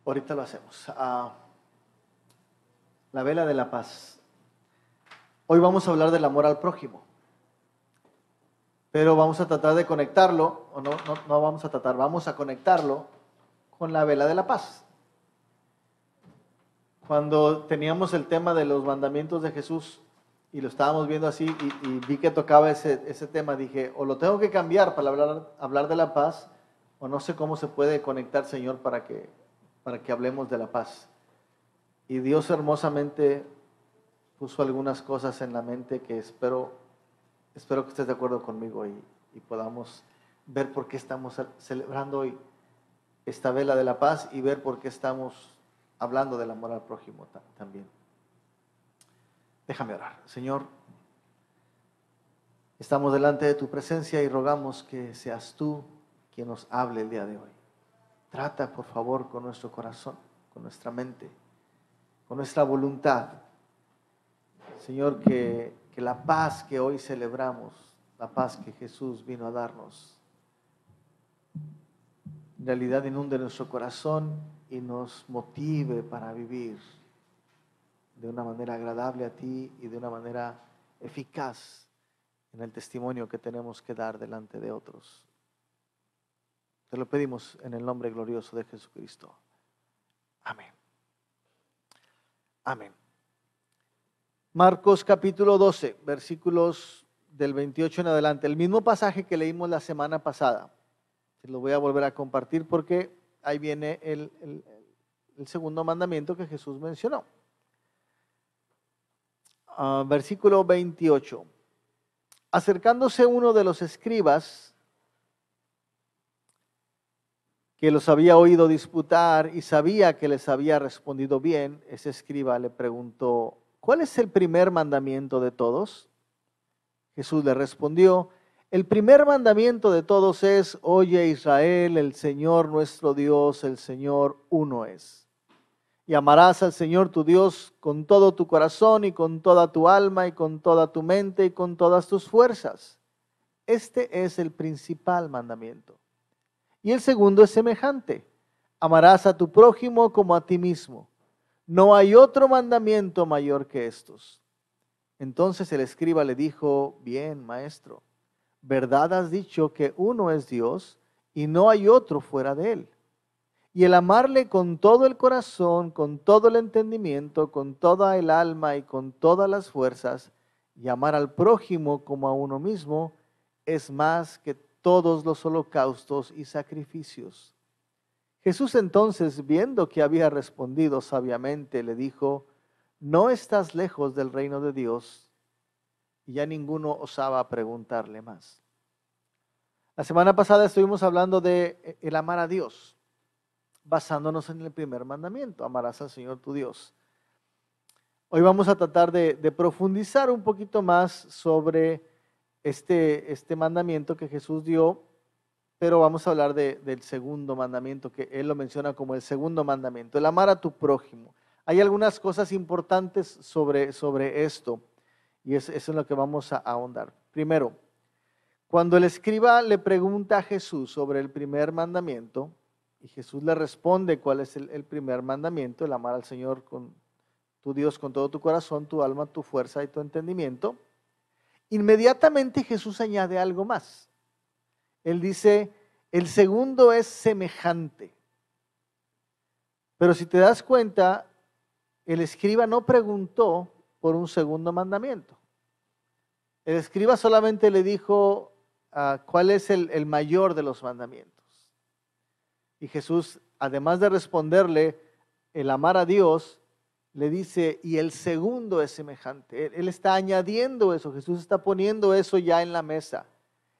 Ahorita lo hacemos. La vela de la paz. Hoy vamos a hablar del amor al prójimo. Pero vamos a tratar de conectarlo, o no vamos a tratar, vamos a conectarlo con la vela de la paz. Cuando teníamos el tema de los mandamientos de Jesús y lo estábamos viendo así y vi que tocaba ese tema, dije, o lo tengo que cambiar para hablar de la paz, o no sé cómo se puede conectar, Señor, para que hablemos de la paz. Y Dios hermosamente puso algunas cosas en la mente que espero que estés de acuerdo conmigo y podamos ver por qué estamos celebrando hoy esta vela de la paz y ver por qué estamos hablando del amor al prójimo también. Déjame orar. Señor, estamos delante de tu presencia y rogamos que seas tú quien nos hable el día de hoy. Trata, por favor, con nuestro corazón, con nuestra mente, con nuestra voluntad. Señor, que la paz que hoy celebramos, la paz que Jesús vino a darnos, en realidad inunde nuestro corazón y nos motive para vivir de una manera agradable a ti y de una manera eficaz en el testimonio que tenemos que dar delante de otros. Te lo pedimos en el nombre glorioso de Jesucristo. Amén. Amén. Marcos capítulo 12, versículos del 28 en adelante. El mismo pasaje que leímos la semana pasada. Te lo voy a volver a compartir porque ahí viene el segundo mandamiento que Jesús mencionó. Versículo 28. Acercándose uno de los escribas que los había oído disputar y sabía que les había respondido bien, ese escriba le preguntó, ¿cuál es el primer mandamiento de todos? Jesús le respondió, el primer mandamiento de todos es, oye Israel, el Señor nuestro Dios, el Señor uno es. Y amarás al Señor tu Dios con todo tu corazón y con toda tu alma y con toda tu mente y con todas tus fuerzas. Este es el principal mandamiento. Y el segundo es semejante. Amarás a tu prójimo como a ti mismo. No hay otro mandamiento mayor que estos. Entonces el escriba le dijo, bien, maestro, verdad has dicho que uno es Dios y no hay otro fuera de él. Y el amarle con todo el corazón, con todo el entendimiento, con toda el alma y con todas las fuerzas, y amar al prójimo como a uno mismo, es más que todos los holocaustos y sacrificios. Jesús entonces, viendo que había respondido sabiamente, le dijo, no estás lejos del reino de Dios. Y ya ninguno osaba preguntarle más. La semana pasada estuvimos hablando de el amar a Dios, basándonos en el primer mandamiento, amarás al Señor tu Dios. Hoy vamos a tratar de profundizar un poquito más sobre este mandamiento que Jesús dio, pero vamos a hablar del segundo mandamiento, que Él lo menciona como el segundo mandamiento, el amar a tu prójimo. Hay algunas cosas importantes sobre esto, y eso es lo que vamos a ahondar. Primero, cuando el escriba le pregunta a Jesús sobre el primer mandamiento, y Jesús le responde cuál es el primer mandamiento, el amar al Señor con tu Dios con todo tu corazón, tu alma, tu fuerza y tu entendimiento, inmediatamente Jesús añade algo más. Él dice, el segundo es semejante. Pero si te das cuenta, el escriba no preguntó por un segundo mandamiento. El escriba solamente le dijo cuál es el mayor de los mandamientos. Y Jesús, además de responderle el amar a Dios, le dice, y el segundo es semejante. Él está añadiendo eso, Jesús está poniendo eso ya en la mesa.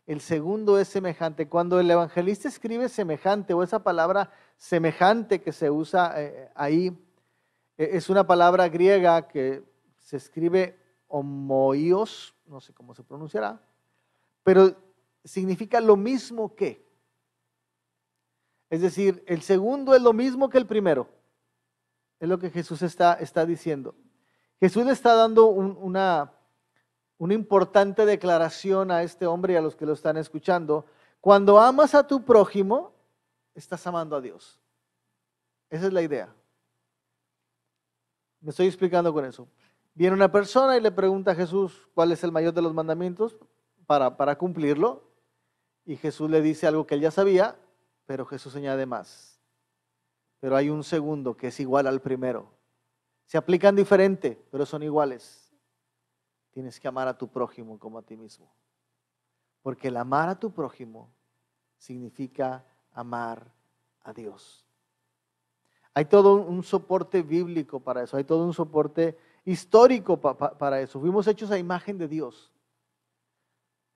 El segundo es semejante. Cuando el evangelista escribe semejante, o esa palabra semejante que se usa ahí, es una palabra griega que se escribe homoios, no sé cómo se pronunciará, pero significa lo mismo que. Es decir, el segundo es lo mismo que el primero. Es lo que Jesús está diciendo. Jesús le está dando una importante declaración a este hombre y a los que lo están escuchando. Cuando amas a tu prójimo, estás amando a Dios. Esa es la idea. Me estoy explicando con eso. Viene una persona y le pregunta a Jesús cuál es el mayor de los mandamientos para cumplirlo. Y Jesús le dice algo que él ya sabía, pero Jesús añade más. Pero hay un segundo que es igual al primero. Se aplican diferente, pero son iguales. Tienes que amar a tu prójimo como a ti mismo. Porque el amar a tu prójimo significa amar a Dios. Hay todo un soporte bíblico para eso, hay todo un soporte histórico para eso. Fuimos hechos a imagen de Dios.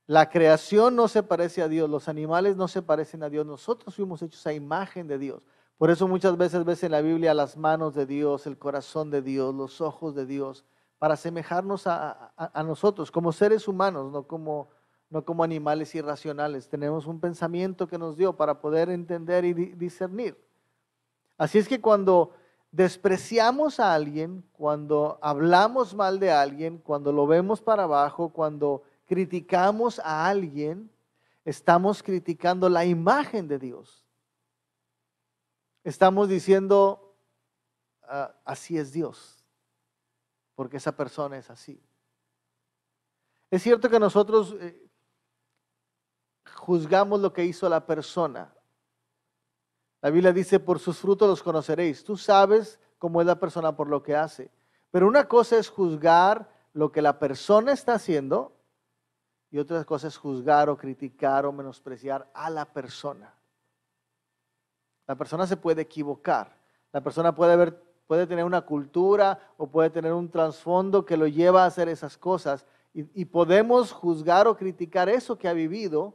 La creación no se parece a Dios, los animales no se parecen a Dios, nosotros fuimos hechos a imagen de Dios. Por eso muchas veces ves en la Biblia las manos de Dios, el corazón de Dios, los ojos de Dios, para asemejarnos a nosotros como seres humanos, no como animales irracionales. Tenemos un pensamiento que nos dio para poder entender y discernir. Así es que cuando despreciamos a alguien, cuando hablamos mal de alguien, cuando lo vemos para abajo, cuando criticamos a alguien, estamos criticando la imagen de Dios. Estamos diciendo, así es Dios, porque esa persona es así. Es cierto que nosotros juzgamos lo que hizo la persona. La Biblia dice, por sus frutos los conoceréis. Tú sabes cómo es la persona por lo que hace. Pero una cosa es juzgar lo que la persona está haciendo y otra cosa es juzgar o criticar o menospreciar a la persona. La persona se puede equivocar. La persona puede tener una cultura o puede tener un trasfondo que lo lleva a hacer esas cosas. Y podemos juzgar o criticar eso que ha vivido,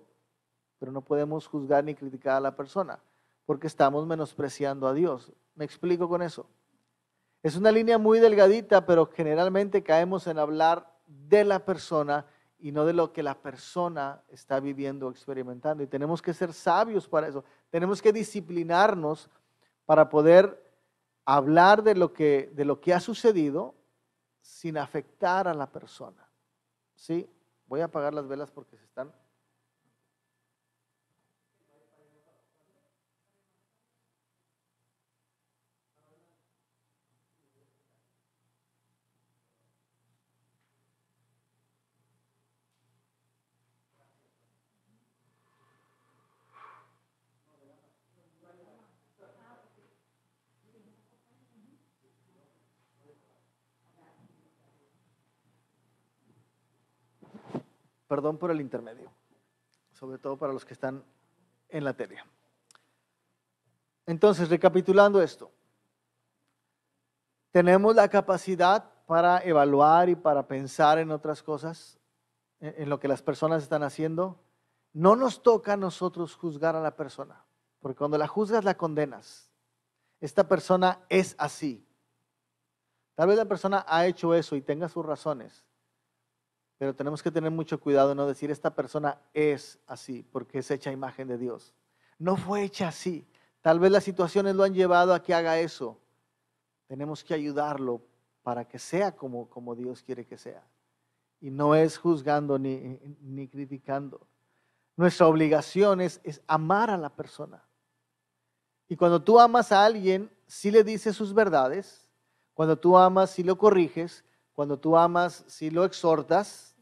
pero no podemos juzgar ni criticar a la persona, porque estamos menospreciando a Dios. ¿Me explico con eso? Es una línea muy delgadita, pero generalmente caemos en hablar de la persona y no de lo que la persona está viviendo o experimentando. Y tenemos que ser sabios para eso. Tenemos que disciplinarnos para poder hablar de lo que ha sucedido sin afectar a la persona. ¿Sí? Voy a apagar las velas porque se están... Perdón por el intermedio, sobre todo para los que están en la tele. Entonces, recapitulando esto, tenemos la capacidad para evaluar y para pensar en otras cosas, en lo que las personas están haciendo. No nos toca a nosotros juzgar a la persona, porque cuando la juzgas la condenas. Esta persona es así. Tal vez la persona ha hecho eso y tenga sus razones, pero tenemos que tener mucho cuidado de no decir esta persona es así, porque es hecha a imagen de Dios. No fue hecha así. Tal vez las situaciones lo han llevado a que haga eso. Tenemos que ayudarlo para que sea como Dios quiere que sea. Y no es juzgando ni criticando. Nuestra obligación es amar a la persona. Y cuando tú amas a alguien, sí le dices sus verdades. Cuando tú amas, sí lo corriges. Cuando tú amas, sí lo exhortas.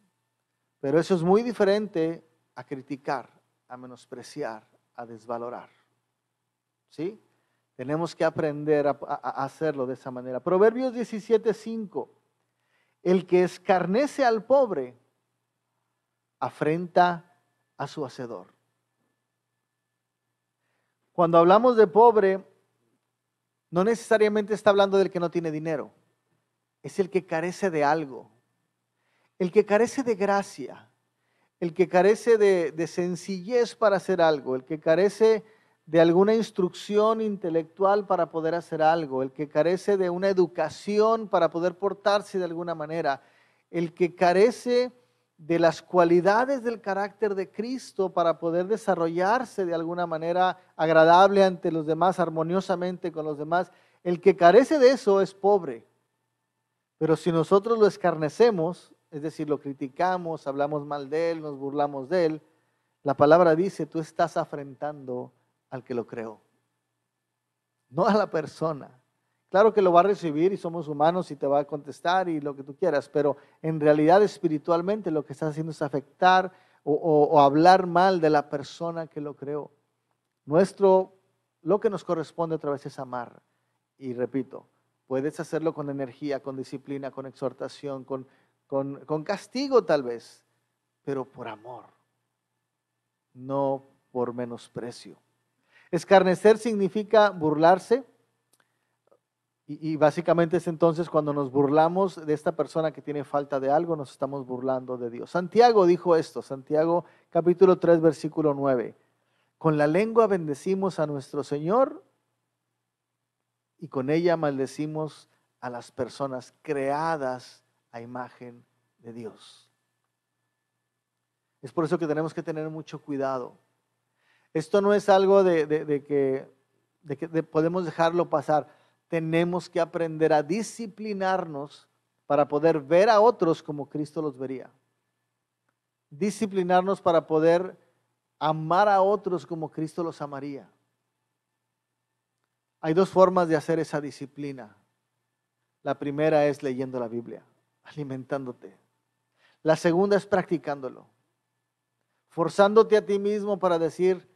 Pero eso es muy diferente a criticar, a menospreciar, a desvalorar. ¿Sí? Tenemos que aprender a hacerlo de esa manera. Proverbios 17:5. El que escarnece al pobre afrenta a su hacedor. Cuando hablamos de pobre, no necesariamente está hablando del que no tiene dinero. Es el que carece de algo. El que carece de gracia. El que carece de sencillez para hacer algo. El que carece de alguna instrucción intelectual para poder hacer algo, el que carece de una educación para poder portarse de alguna manera, el que carece de las cualidades del carácter de Cristo para poder desarrollarse de alguna manera agradable ante los demás, armoniosamente con los demás, el que carece de eso es pobre. Pero si nosotros lo escarnecemos, es decir, lo criticamos, hablamos mal de él, nos burlamos de él, la palabra dice, tú estás afrentando al que lo creó. no a la persona. Claro que lo va a recibir y somos humanos y te va a contestar y lo que tú quieras, pero en realidad espiritualmente lo que estás haciendo es afectar o hablar mal de la persona que lo creó. Lo que nos corresponde otra vez es amar. Y repito, puedes hacerlo con energía, con disciplina, con exhortación, con castigo tal vez, pero por amor, no por menosprecio. Escarnecer significa burlarse y básicamente es entonces cuando nos burlamos de esta persona que tiene falta de algo, nos estamos burlando de Dios. Santiago dijo esto, Santiago capítulo 3 versículo 9, con la lengua bendecimos a nuestro Señor y con ella maldecimos a las personas creadas a imagen de Dios. Es por eso que tenemos que tener mucho cuidado. Esto no es algo de que podemos dejarlo pasar. Tenemos que aprender a disciplinarnos para poder ver a otros como Cristo los vería. Disciplinarnos para poder amar a otros como Cristo los amaría. Hay dos formas de hacer esa disciplina. La primera es leyendo la Biblia, alimentándote. La segunda es practicándolo. Forzándote a ti mismo para decir,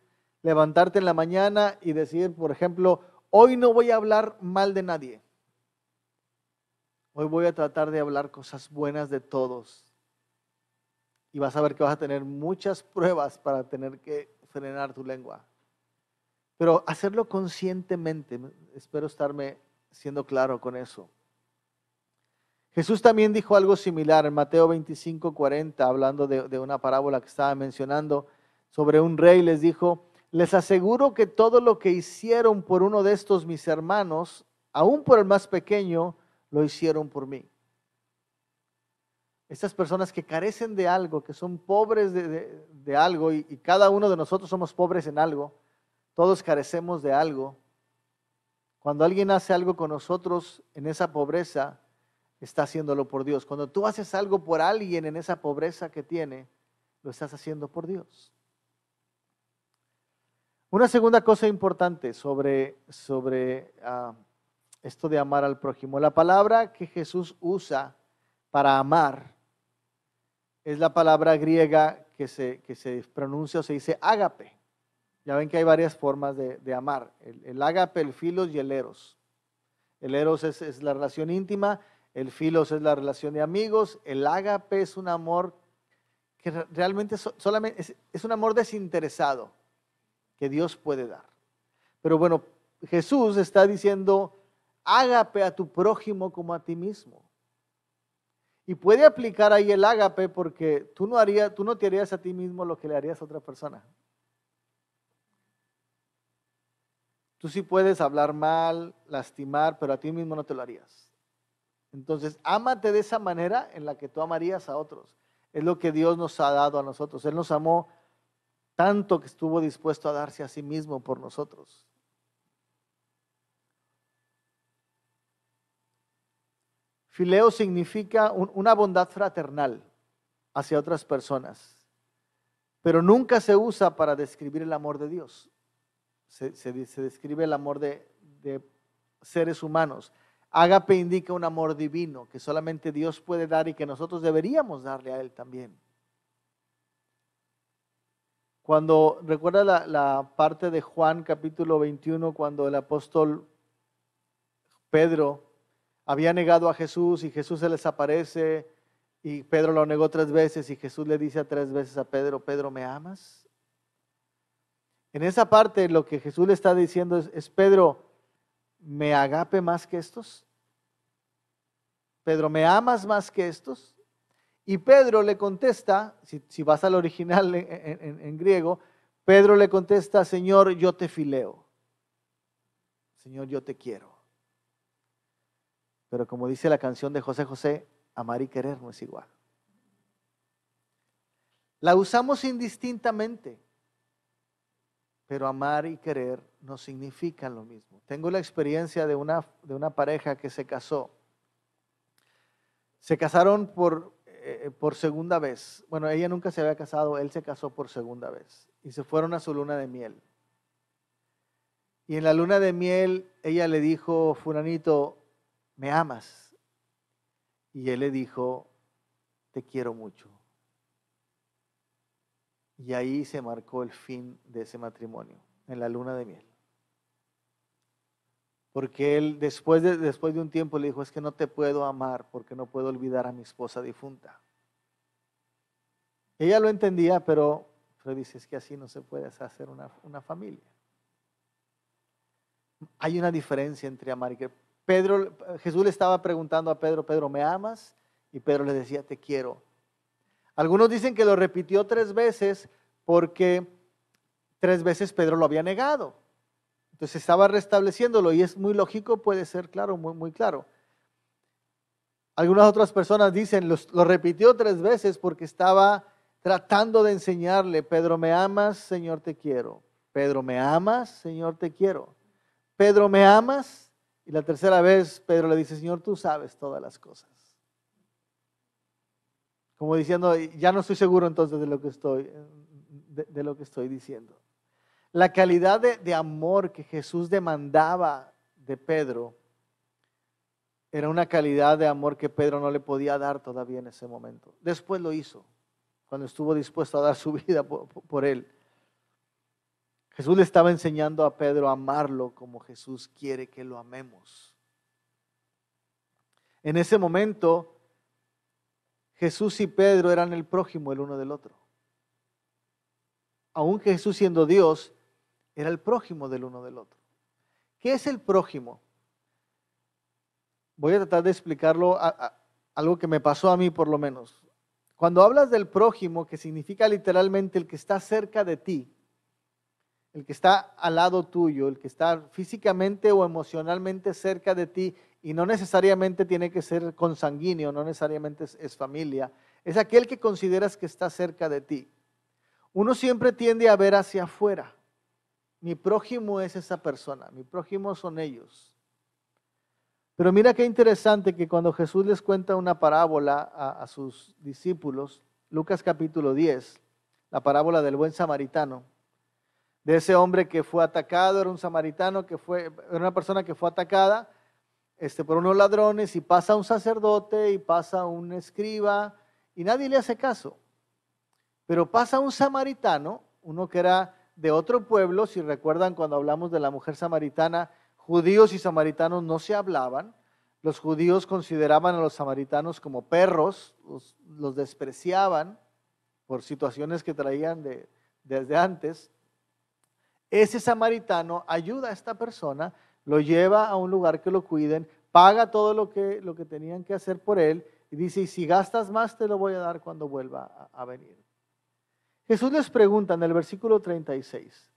levantarte en la mañana y decir, por ejemplo, hoy no voy a hablar mal de nadie. Hoy voy a tratar de hablar cosas buenas de todos. Y vas a ver que vas a tener muchas pruebas para tener que frenar tu lengua. Pero hacerlo conscientemente, espero estarme siendo claro con eso. Jesús también dijo algo similar en Mateo 25:40, hablando de una parábola que estaba mencionando sobre un rey. Les dijo, les aseguro que todo lo que hicieron por uno de estos mis hermanos, aún por el más pequeño, lo hicieron por mí. Estas personas que carecen de algo, que son pobres de algo, y cada uno de nosotros somos pobres en algo, todos carecemos de algo. Cuando alguien hace algo con nosotros en esa pobreza, está haciéndolo por Dios. Cuando tú haces algo por alguien en esa pobreza que tiene, lo estás haciendo por Dios. Una segunda cosa importante sobre esto de amar al prójimo. La palabra que Jesús usa para amar es la palabra griega que se pronuncia o se dice ágape. Ya ven que hay varias formas de amar. El ágape, el filos y el eros. El eros es la relación íntima, el filos es la relación de amigos, el ágape es un amor que realmente solamente es un amor desinteresado que Dios puede dar. Pero bueno, Jesús está diciendo, ágape a tu prójimo como a ti mismo. Y puede aplicar ahí el ágape porque tú no te harías a ti mismo lo que le harías a otra persona. Tú sí puedes hablar mal, lastimar, pero a ti mismo no te lo harías. Entonces, ámate de esa manera en la que tú amarías a otros. Es lo que Dios nos ha dado a nosotros. Él nos amó tanto que estuvo dispuesto a darse a sí mismo por nosotros. Fileo significa una bondad fraternal hacia otras personas, pero nunca se usa para describir el amor de Dios. Se describe el amor de seres humanos. Ágape indica un amor divino que solamente Dios puede dar y que nosotros deberíamos darle a Él también. Cuando recuerda la parte de Juan capítulo 21, cuando el apóstol Pedro había negado a Jesús y Jesús se les aparece y Pedro lo negó 3 veces y Jesús le dice 3 veces a Pedro, Pedro, ¿me amas? En esa parte lo que Jesús le está diciendo es Pedro, ¿me agape más que estos? Pedro, ¿me amas más que estos? Y Pedro le contesta, si vas al original en griego, Pedro le contesta, Señor, yo te fileo. Señor, yo te quiero. Pero como dice la canción de José José, amar y querer no es igual. La usamos indistintamente, pero amar y querer no significan lo mismo. Tengo la experiencia de una pareja que se casó. Se casaron por segunda vez. Bueno, ella nunca se había casado, él se casó por segunda vez. Y se fueron a su luna de miel. Y en la luna de miel ella le dijo, fulanito, ¿me amas? Y él le dijo, te quiero mucho. Y ahí se marcó el fin de ese matrimonio, en la luna de miel. Porque él después de un tiempo le dijo, es que no te puedo amar porque no puedo olvidar a mi esposa difunta. Ella lo entendía, pero dice, es que así no se puede hacer una familia. Hay una diferencia entre amar y querer. Jesús le estaba preguntando a Pedro, Pedro, ¿me amas? Y Pedro le decía, te quiero. Algunos dicen que lo repitió 3 veces porque 3 veces Pedro lo había negado. Entonces estaba restableciéndolo y es muy lógico, puede ser claro, muy, muy claro. Algunas otras personas dicen, lo repitió 3 veces porque estaba tratando de enseñarle, Pedro, ¿me amas? Señor, te quiero. Pedro, ¿me amas? Señor, te quiero. Pedro, ¿me amas? Y la tercera vez Pedro le dice, Señor, tú sabes todas las cosas. Como diciendo, ya no estoy seguro entonces de lo que estoy diciendo. La calidad de amor que Jesús demandaba de Pedro era una calidad de amor que Pedro no le podía dar todavía en ese momento. Después lo hizo, cuando estuvo dispuesto a dar su vida por él. Jesús le estaba enseñando a Pedro a amarlo como Jesús quiere que lo amemos. En ese momento, Jesús y Pedro eran el prójimo el uno del otro. Aunque Jesús siendo Dios, era el prójimo del uno del otro. ¿Qué es el prójimo? Voy a tratar de explicarlo, algo que me pasó a mí por lo menos. Cuando hablas del prójimo, que significa literalmente el que está cerca de ti, el que está al lado tuyo, el que está físicamente o emocionalmente cerca de ti, y no necesariamente tiene que ser consanguíneo, no necesariamente es familia, es aquel que consideras que está cerca de ti. Uno siempre tiende a ver hacia afuera. Mi prójimo es esa persona, mi prójimo son ellos. Pero mira qué interesante que cuando Jesús les cuenta una parábola a sus discípulos, Lucas capítulo 10, la parábola del buen samaritano, de ese hombre que fue atacado, era un samaritano era una persona que fue atacada por unos ladrones, y pasa un sacerdote y pasa un escriba y nadie le hace caso. Pero pasa un samaritano, uno que era de otro pueblo. Si recuerdan, cuando hablamos de la mujer samaritana, judíos y samaritanos no se hablaban. Los judíos consideraban a los samaritanos como perros, los despreciaban por situaciones que traían desde antes. Ese samaritano ayuda a esta persona, lo lleva a un lugar que lo cuiden, paga todo lo que tenían que hacer por él y dice, y si gastas más te lo voy a dar cuando vuelva a venir. Jesús les pregunta en el versículo 36,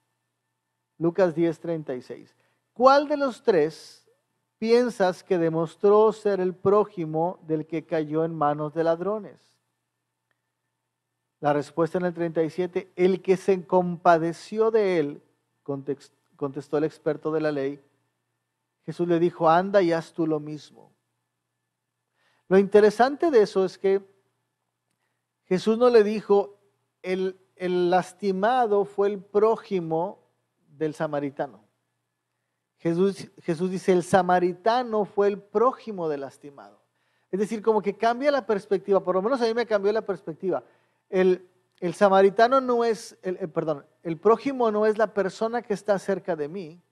Lucas 10:36, ¿cuál de los 3 piensas que demostró ser el prójimo del que cayó en manos de ladrones? La respuesta en el 37, el que se compadeció de él, contestó el experto de la ley. Jesús le dijo, anda y haz tú lo mismo. Lo interesante de eso es que Jesús no le dijo, el lastimado fue el prójimo del samaritano. Jesús dice, el samaritano fue el prójimo del lastimado. Es decir, como que cambia la perspectiva, por lo menos a mí me cambió la perspectiva. El samaritano no es, el prójimo no es la persona que está cerca de mí,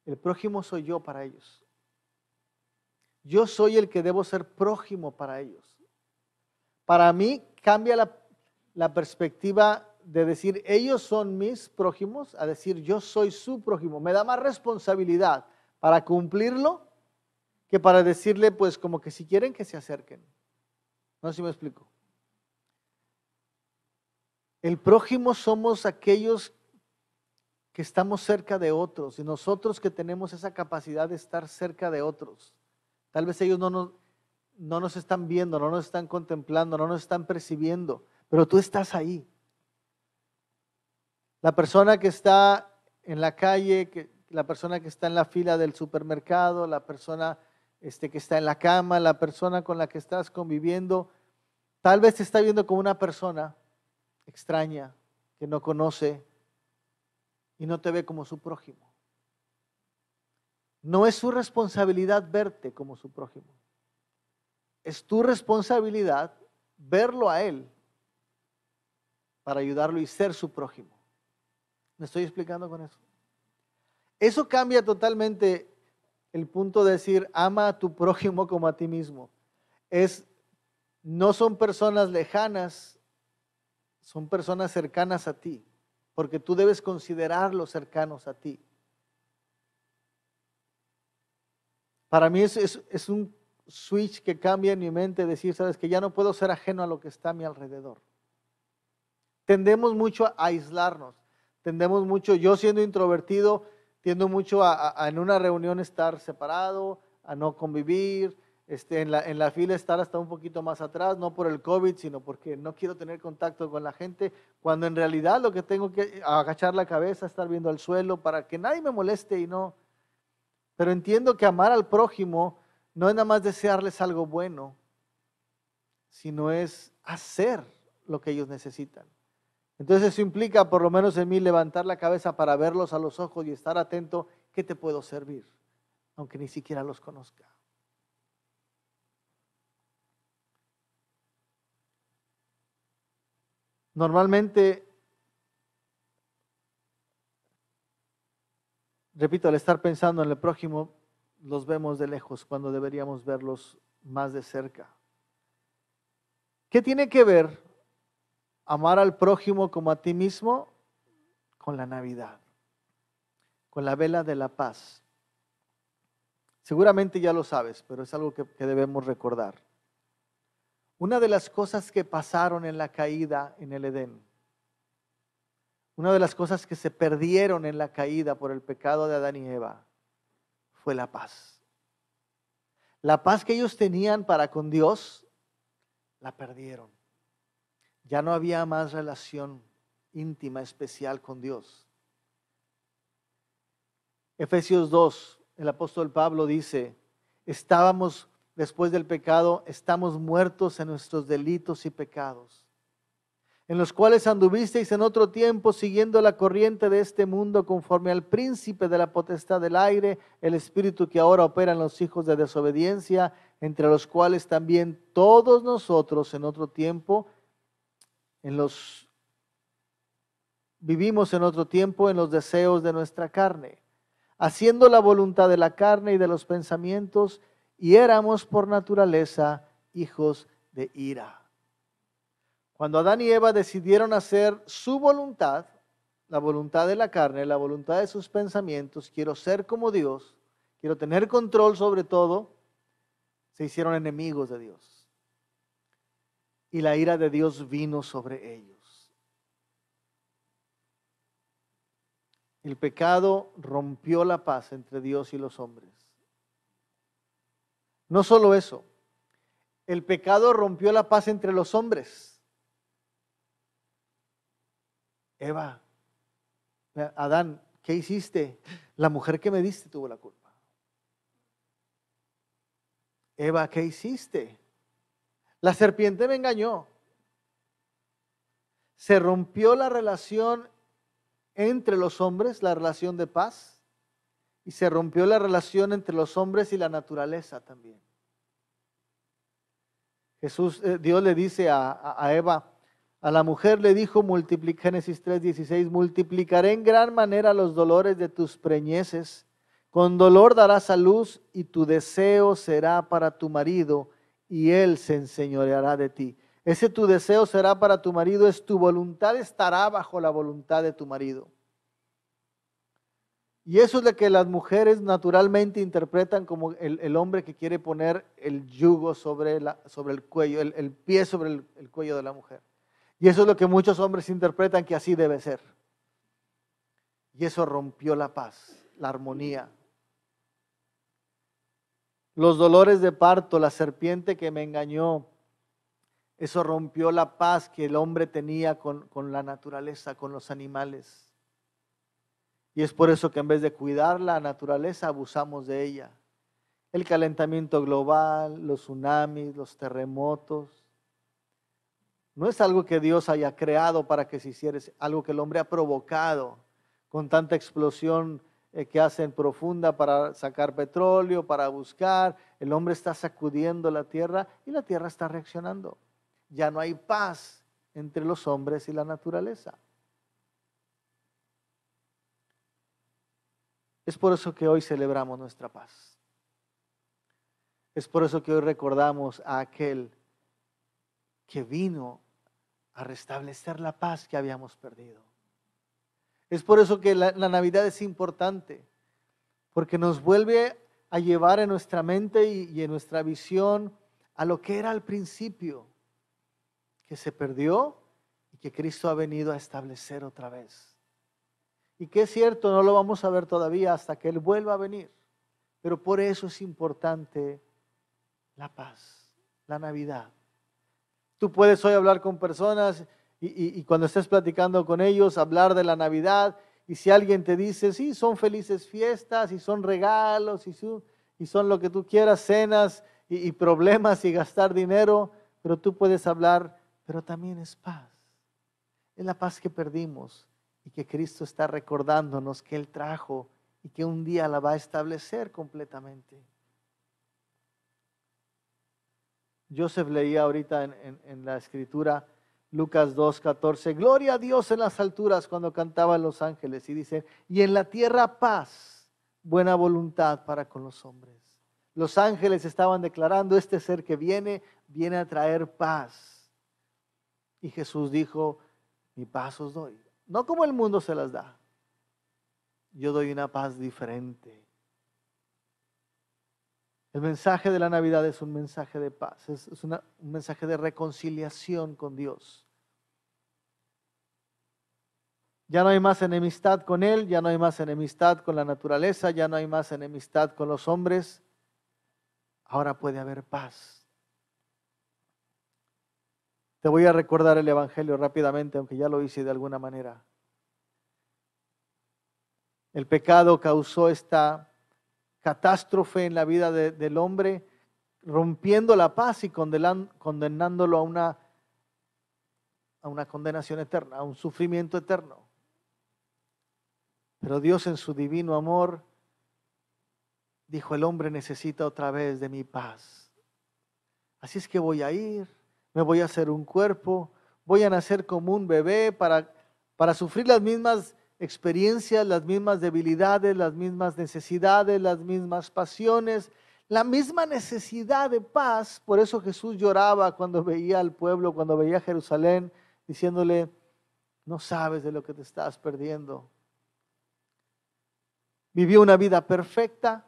el prójimo soy yo para ellos. Yo soy el que debo ser prójimo para ellos. Para mí cambia la perspectiva de decir ellos son mis prójimos a decir yo soy su prójimo. Me da más responsabilidad para cumplirlo que para decirle pues como que si quieren que se acerquen. No sé si me explico. El prójimo somos aquellos que estamos cerca de otros y nosotros que tenemos esa capacidad de estar cerca de otros. Tal vez ellos no nos están viendo, no nos están contemplando, no nos están percibiendo, pero tú estás ahí. La persona que está en la calle, la persona que está en la fila del supermercado, la persona que está en la cama, la persona con la que estás conviviendo, tal vez te está viendo como una persona extraña que no conoce y no te ve como su prójimo. No es su responsabilidad verte como su prójimo. Es tu responsabilidad verlo a Él para ayudarlo y ser su prójimo. ¿Me estoy explicando con eso? Eso cambia totalmente el punto de decir, ama a tu prójimo como a ti mismo. No son personas lejanas, son personas cercanas a ti, porque tú debes considerarlos cercanos a ti. Para mí es un switch que cambia en mi mente, decir, sabes, que ya no puedo ser ajeno a lo que está a mi alrededor. Tendemos mucho a aislarnos, tendemos mucho, yo siendo introvertido, tiendo mucho a en una reunión estar separado, a no convivir, en la fila estar hasta un poquito más atrás, no por el COVID, sino porque no quiero tener contacto con la gente, cuando en realidad lo que tengo que agachar la cabeza, estar viendo al suelo para que nadie me moleste y no. Pero entiendo que amar al prójimo no es nada más desearles algo bueno, sino es hacer lo que ellos necesitan. Entonces eso implica, por lo menos en mí, levantar la cabeza para verlos a los ojos y estar atento, ¿qué te puedo servir? Aunque ni siquiera los conozca. Normalmente, repito, al estar pensando en el prójimo, los vemos de lejos cuando deberíamos verlos más de cerca. ¿Qué tiene que ver amar al prójimo como a ti mismo? Con la Navidad, con la vela de la paz. Seguramente ya lo sabes, pero es algo que debemos recordar. Una de las cosas que pasaron en la caída en el Edén, una de las cosas que se perdieron en la caída por el pecado de Adán y Eva, fue la paz. La paz que ellos tenían para con Dios, la perdieron. Ya no había más relación íntima, especial con Dios. Efesios 2, el apóstol Pablo dice, después del pecado, estamos muertos en nuestros delitos y pecados, en los cuales anduvisteis en otro tiempo siguiendo la corriente de este mundo conforme al príncipe de la potestad del aire, el espíritu que ahora opera en los hijos de desobediencia, entre los cuales también todos nosotros en otro tiempo, vivimos en otro tiempo en los deseos de nuestra carne, haciendo la voluntad de la carne y de los pensamientos, y éramos por naturaleza hijos de ira. Cuando Adán y Eva decidieron hacer su voluntad, la voluntad de la carne, la voluntad de sus pensamientos, quiero ser como Dios, quiero tener control sobre todo, se hicieron enemigos de Dios. Y la ira de Dios vino sobre ellos. El pecado rompió la paz entre Dios y los hombres. No solo eso, el pecado rompió la paz entre los hombres. Eva, Adán, ¿qué hiciste? La mujer que me diste tuvo la culpa. Eva, ¿qué hiciste? La serpiente me engañó. Se rompió la relación entre los hombres, la relación de paz, y se rompió la relación entre los hombres y la naturaleza también. Dios le dice a Eva, a la mujer le dijo, Génesis 3:16, multiplicaré en gran manera los dolores de tus preñeces, con dolor darás a luz y tu deseo será para tu marido y él se enseñoreará de ti. Ese tu deseo será para tu marido, es tu voluntad estará bajo la voluntad de tu marido. Y eso es lo que las mujeres naturalmente interpretan como el hombre que quiere poner el yugo sobre el cuello, el pie sobre el cuello de la mujer. Y eso es lo que muchos hombres interpretan que así debe ser. Y eso rompió la paz, la armonía. Los dolores de parto, la serpiente que me engañó, eso rompió la paz que el hombre tenía con la naturaleza, con los animales. Y es por eso que en vez de cuidar la naturaleza, abusamos de ella. El calentamiento global, los tsunamis, los terremotos. No es algo que Dios haya creado para que se hiciera, es algo que el hombre ha provocado con tanta explosión que hacen profunda para sacar petróleo, para buscar. El hombre está sacudiendo la tierra y la tierra está reaccionando. Ya no hay paz entre los hombres y la naturaleza. Es por eso que hoy celebramos nuestra paz. Es por eso que hoy recordamos a aquel que vino a restablecer la paz que habíamos perdido. Es por eso que la Navidad es importante, porque nos vuelve a llevar en nuestra mente y en nuestra visión a lo que era al principio, que se perdió y que Cristo ha venido a establecer otra vez. Y que es cierto, no lo vamos a ver todavía hasta que Él vuelva a venir, pero por eso es importante la paz, la Navidad. Tú puedes hoy hablar con personas y cuando estés platicando con ellos, hablar de la Navidad, y si alguien te dice, sí, son felices fiestas, y son regalos, y son lo que tú quieras, cenas, y problemas, y gastar dinero, pero tú puedes hablar, pero también es paz. Es la paz que perdimos, y que Cristo está recordándonos que Él trajo, y que un día la va a establecer completamente. Joseph leía ahorita en la escritura, Lucas 2:14, gloria a Dios en las alturas, cuando cantaban los ángeles, y dice, y en la tierra paz, buena voluntad para con los hombres. Los ángeles estaban declarando, este ser que viene a traer paz. Y Jesús dijo, mi paz os doy, no como el mundo se las da, yo doy una paz diferente. El mensaje de la Navidad es un mensaje de paz, es un mensaje de reconciliación con Dios. Ya no hay más enemistad con Él, ya no hay más enemistad con la naturaleza, ya no hay más enemistad con los hombres. Ahora puede haber paz. Te voy a recordar el Evangelio rápidamente, aunque ya lo hice de alguna manera. El pecado causó esta catástrofe en la vida del hombre, rompiendo la paz y condenándolo a una condenación eterna, a un sufrimiento eterno. Pero Dios en su divino amor dijo, el hombre necesita otra vez de mi paz. Así es que voy a ir, me voy a hacer un cuerpo, voy a nacer como un bebé para sufrir las mismas experiencias, las mismas debilidades, las mismas necesidades, las mismas pasiones, la misma necesidad de paz. Por eso Jesús lloraba cuando veía al pueblo, cuando veía a Jerusalén, diciéndole, no sabes de lo que te estás perdiendo. Vivió una vida perfecta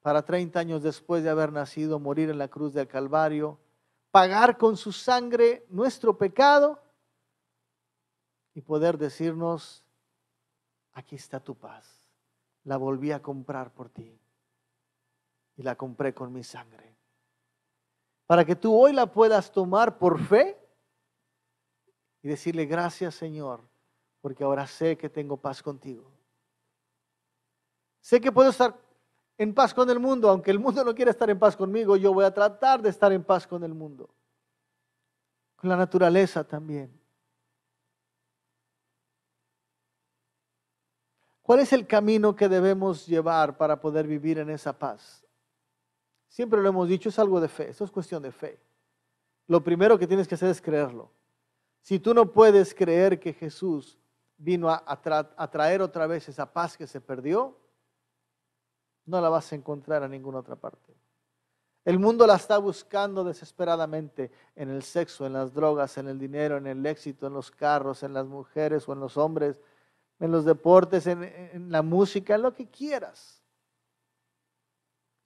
para 30 años después de haber nacido, morir en la cruz del Calvario, pagar con su sangre nuestro pecado y poder decirnos, aquí está tu paz, la volví a comprar por ti y la compré con mi sangre. Para que tú hoy la puedas tomar por fe y decirle, gracias Señor, porque ahora sé que tengo paz contigo. Sé que puedo estar en paz con el mundo, aunque el mundo no quiera estar en paz conmigo, yo voy a tratar de estar en paz con el mundo, con la naturaleza también. ¿Cuál es el camino que debemos llevar para poder vivir en esa paz? Siempre lo hemos dicho, es algo de fe, esto es cuestión de fe. Lo primero que tienes que hacer es creerlo. Si tú no puedes creer que Jesús vino a traer otra vez esa paz que se perdió, no la vas a encontrar en ninguna otra parte. El mundo la está buscando desesperadamente en el sexo, en las drogas, en el dinero, en el éxito, en los carros, en las mujeres o en los hombres, en los deportes, en la música, en lo que quieras.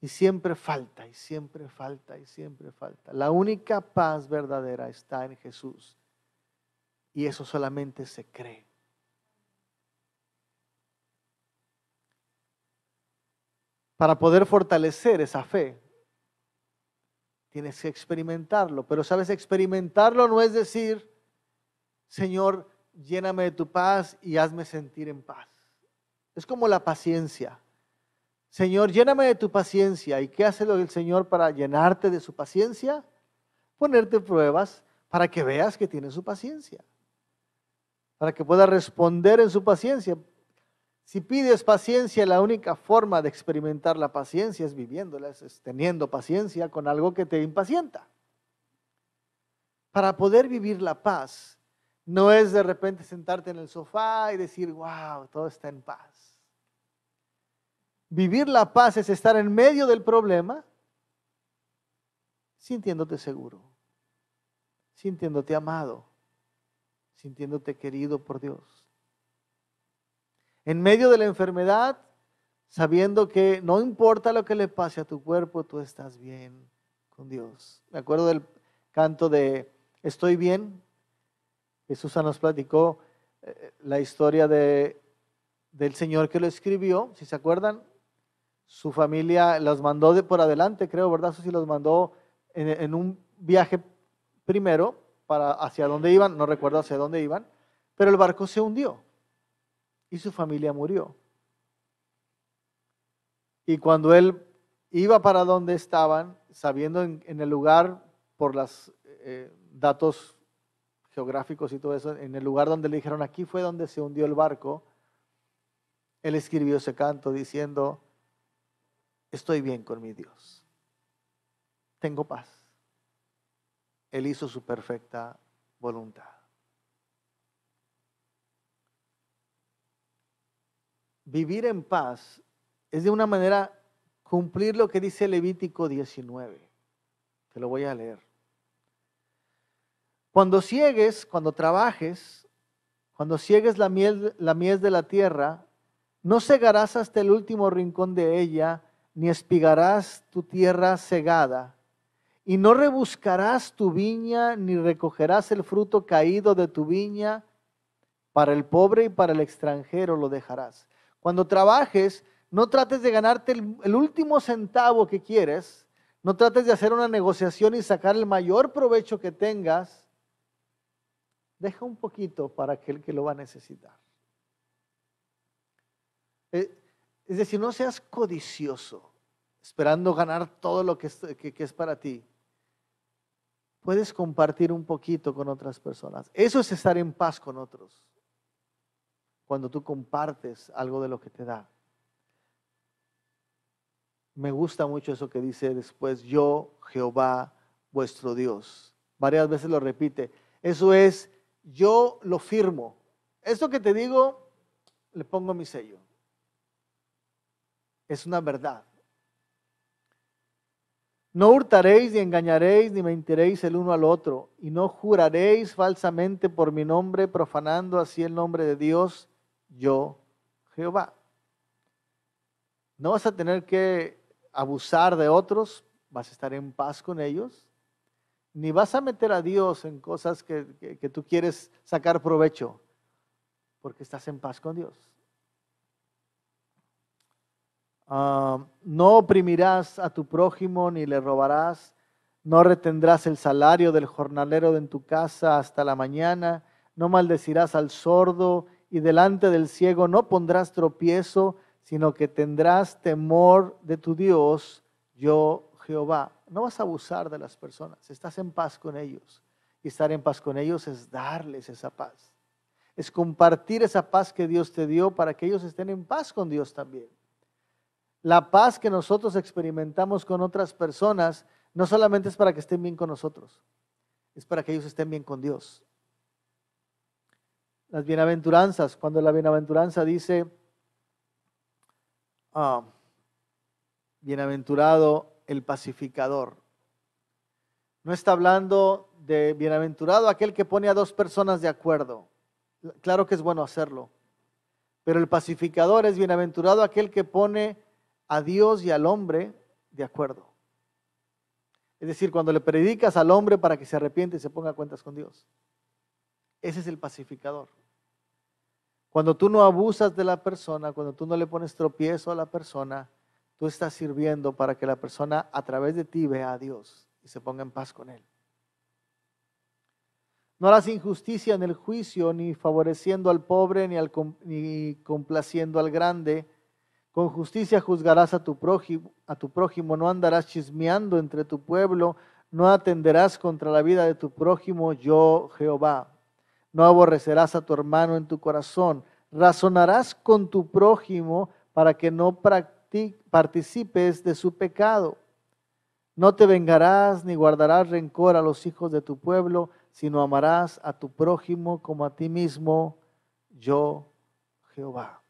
Y siempre falta, y siempre falta, y siempre falta. La única paz verdadera está en Jesús. Y eso solamente se cree. Para poder fortalecer esa fe, tienes que experimentarlo. Pero sabes, experimentarlo no es decir, Señor, lléname de tu paz y hazme sentir en paz. Es como la paciencia. Señor, lléname de tu paciencia. ¿Y qué hace el Señor para llenarte de su paciencia? Ponerte pruebas para que veas que tienes su paciencia. Para que puedas responder en su paciencia. Si pides paciencia, la única forma de experimentar la paciencia es viviéndola, es teniendo paciencia con algo que te impacienta. Para poder vivir la paz, no es de repente sentarte en el sofá y decir, wow, todo está en paz. Vivir la paz es estar en medio del problema, sintiéndote seguro, sintiéndote amado, sintiéndote querido por Dios. En medio de la enfermedad, sabiendo que no importa lo que le pase a tu cuerpo, tú estás bien con Dios. Me acuerdo del canto de Estoy bien. Jesús nos platicó la historia del Señor que lo escribió. Si se acuerdan, su familia los mandó por adelante, creo, ¿verdad? Eso sí, los mandó en un viaje primero para hacia dónde iban, no recuerdo hacia dónde iban, pero el barco se hundió y su familia murió. Y cuando él iba para donde estaban, sabiendo en el lugar, por los datos geográficos y todo eso, en el lugar donde le dijeron, aquí fue donde se hundió el barco, él escribió ese canto diciendo, estoy bien con mi Dios, tengo paz. Él hizo su perfecta voluntad. Vivir en paz es de una manera cumplir lo que dice Levítico 19. Te lo voy a leer. Cuando ciegues, cuando trabajes, cuando ciegues la mies de la tierra, no cegarás hasta el último rincón de ella, ni espigarás tu tierra cegada, y no rebuscarás tu viña, ni recogerás el fruto caído de tu viña, para el pobre y para el extranjero lo dejarás. Cuando trabajes, no trates de ganarte el último centavo que quieres, no trates de hacer una negociación y sacar el mayor provecho que tengas. Deja un poquito para aquel que lo va a necesitar. Es decir, no seas codicioso, esperando ganar todo lo que es para ti. Puedes compartir un poquito con otras personas. Eso es estar en paz con otros. Cuando tú compartes algo de lo que te da. Me gusta mucho eso que dice después, yo, Jehová, vuestro Dios. Varias veces lo repite. Eso es, yo lo firmo. Esto que te digo, le pongo mi sello. Es una verdad. No hurtaréis, ni engañaréis, ni mentiréis el uno al otro, y no juraréis falsamente por mi nombre, profanando así el nombre de Dios, yo, Jehová. No vas a tener que abusar de otros, vas a estar en paz con ellos, ni vas a meter a Dios en cosas que tú quieres sacar provecho, porque estás en paz con Dios. No oprimirás a tu prójimo, ni le robarás, no retendrás el salario del jornalero en tu casa hasta la mañana, no maldecirás al sordo, y delante del ciego no pondrás tropiezo, sino que tendrás temor de tu Dios, yo Jehová. No vas a abusar de las personas, estás en paz con ellos. Y estar en paz con ellos es darles esa paz. Es compartir esa paz que Dios te dio para que ellos estén en paz con Dios también. La paz que nosotros experimentamos con otras personas no solamente es para que estén bien con nosotros, es para que ellos estén bien con Dios. Las bienaventuranzas, cuando la bienaventuranza dice, bienaventurado el pacificador, no está hablando de bienaventurado aquel que pone a dos personas de acuerdo. Claro que es bueno hacerlo, pero el pacificador es bienaventurado aquel que pone a Dios y al hombre de acuerdo. Es decir, cuando le predicas al hombre para que se arrepiente y se ponga a cuentas con Dios. Ese es el pacificador. Cuando tú no abusas de la persona, cuando tú no le pones tropiezo a la persona, tú estás sirviendo para que la persona a través de ti vea a Dios y se ponga en paz con Él. No harás injusticia en el juicio, ni favoreciendo al pobre, ni complaciendo al grande. Con justicia juzgarás a tu prójimo, no andarás chismeando entre tu pueblo, no atenderás contra la vida de tu prójimo, yo Jehová. No aborrecerás a tu hermano en tu corazón, razonarás con tu prójimo para que no participes de su pecado. No te vengarás ni guardarás rencor a los hijos de tu pueblo, sino amarás a tu prójimo como a ti mismo, yo, Jehová.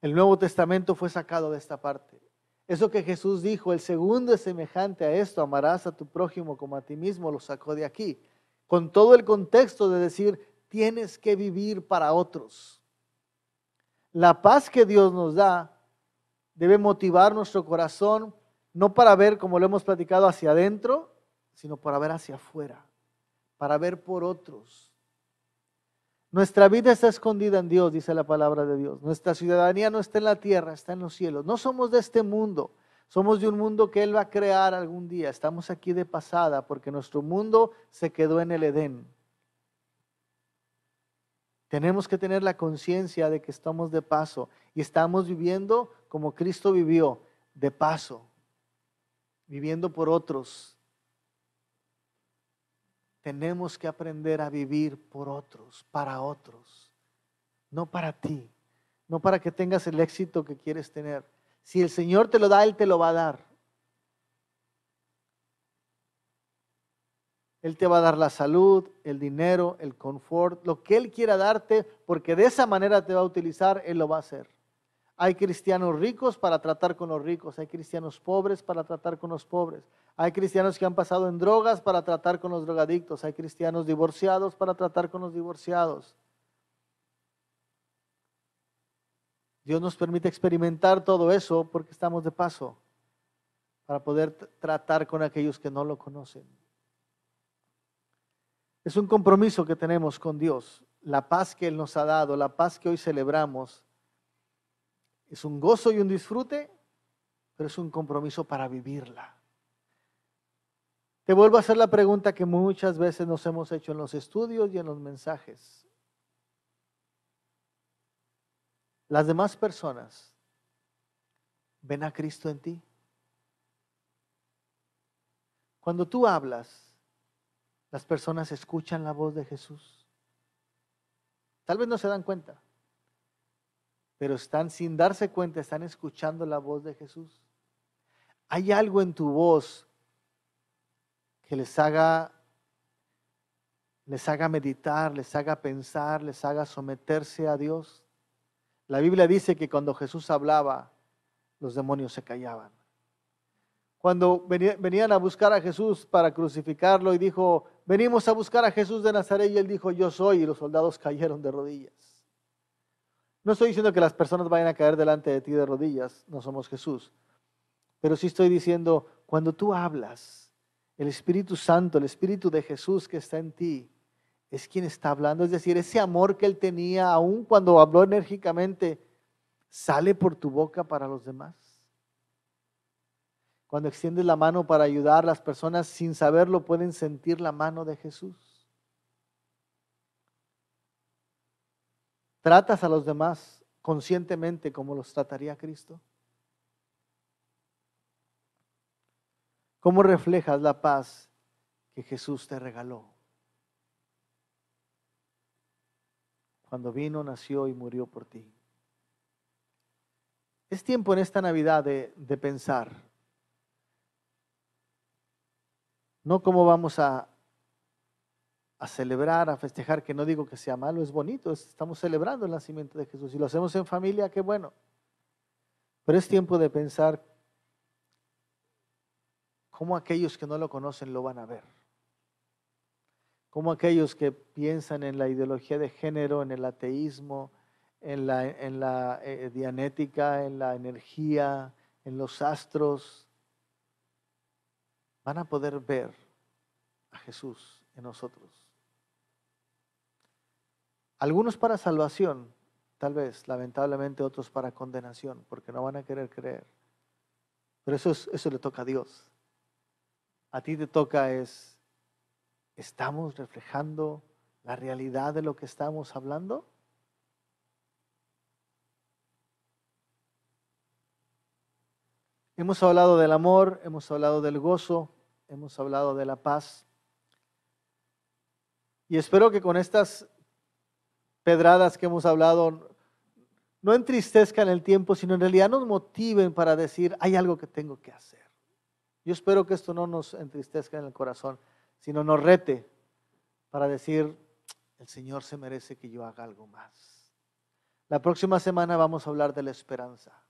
El Nuevo Testamento fue sacado de esta parte. Eso que Jesús dijo, el segundo es semejante a esto, amarás a tu prójimo como a ti mismo, lo sacó de aquí. Con todo el contexto de decir, tienes que vivir para otros. La paz que Dios nos da debe motivar nuestro corazón, no para ver, como lo hemos platicado, hacia adentro, sino para ver hacia afuera, para ver por otros. Nuestra vida está escondida en Dios, dice la palabra de Dios. Nuestra ciudadanía no está en la tierra, está en los cielos. No somos de este mundo, somos de un mundo que Él va a crear algún día. Estamos aquí de pasada porque nuestro mundo se quedó en el Edén. Tenemos que tener la conciencia de que estamos de paso y estamos viviendo como Cristo vivió, de paso, viviendo por otros. Tenemos que aprender a vivir por otros, para otros, no para ti, no para que tengas el éxito que quieres tener. Si el Señor te lo da, Él te lo va a dar. Él te va a dar la salud, el dinero, el confort, lo que Él quiera darte, porque de esa manera te va a utilizar, Él lo va a hacer. Hay cristianos ricos para tratar con los ricos, hay cristianos pobres para tratar con los pobres, hay cristianos que han pasado en drogas para tratar con los drogadictos, hay cristianos divorciados para tratar con los divorciados. Dios nos permite experimentar todo eso porque estamos de paso para poder tratar con aquellos que no lo conocen. Es un compromiso que tenemos con Dios. La paz que Él nos ha dado, la paz que hoy celebramos, es un gozo y un disfrute, pero es un compromiso para vivirla. Te vuelvo a hacer la pregunta que muchas veces nos hemos hecho en los estudios y en los mensajes. ¿Las demás personas ven a Cristo en ti? Cuando tú hablas, las personas escuchan la voz de Jesús. Tal vez no se dan cuenta, pero están sin darse cuenta, están escuchando la voz de Jesús. Hay algo en tu voz que les haga meditar, les haga pensar, les haga someterse a Dios. La Biblia dice que cuando Jesús hablaba, los demonios se callaban. Cuando venían a buscar a Jesús para crucificarlo y dijo, venimos a buscar a Jesús de Nazaret, y Él dijo, yo soy, y los soldados cayeron de rodillas. No estoy diciendo que las personas vayan a caer delante de ti de rodillas, no somos Jesús. Pero sí estoy diciendo, cuando tú hablas, el Espíritu Santo, el Espíritu de Jesús que está en ti, es quien está hablando. Es decir, ese amor que Él tenía, aun cuando habló enérgicamente, sale por tu boca para los demás. Cuando extiendes la mano para ayudar, las personas sin saberlo pueden sentir la mano de Jesús. ¿Tratas a los demás conscientemente como los trataría Cristo? ¿Cómo reflejas la paz que Jesús te regaló? Cuando vino, nació y murió por ti. Es tiempo en esta Navidad de pensar. No cómo vamos a celebrar, a festejar, que no digo que sea malo, es bonito, estamos celebrando el nacimiento de Jesús y lo hacemos en familia, qué bueno. Pero es tiempo de pensar cómo aquellos que no lo conocen lo van a ver. Cómo aquellos que piensan en la ideología de género, en el ateísmo, en la dianética, en la energía, en los astros, van a poder ver a Jesús en nosotros. Algunos para salvación, tal vez, lamentablemente otros para condenación, porque no van a querer creer. Pero eso le toca a Dios. A ti te toca ¿estamos reflejando la realidad de lo que estamos hablando? Hemos hablado del amor, hemos hablado del gozo, hemos hablado de la paz. Y espero que con estas pedradas que hemos hablado no entristezcan el tiempo, sino en realidad nos motiven para decir, hay algo que tengo que hacer. Yo espero que esto no nos entristezca en el corazón, sino nos rete para decir, el Señor se merece que yo haga algo más. La próxima semana vamos a hablar de la esperanza.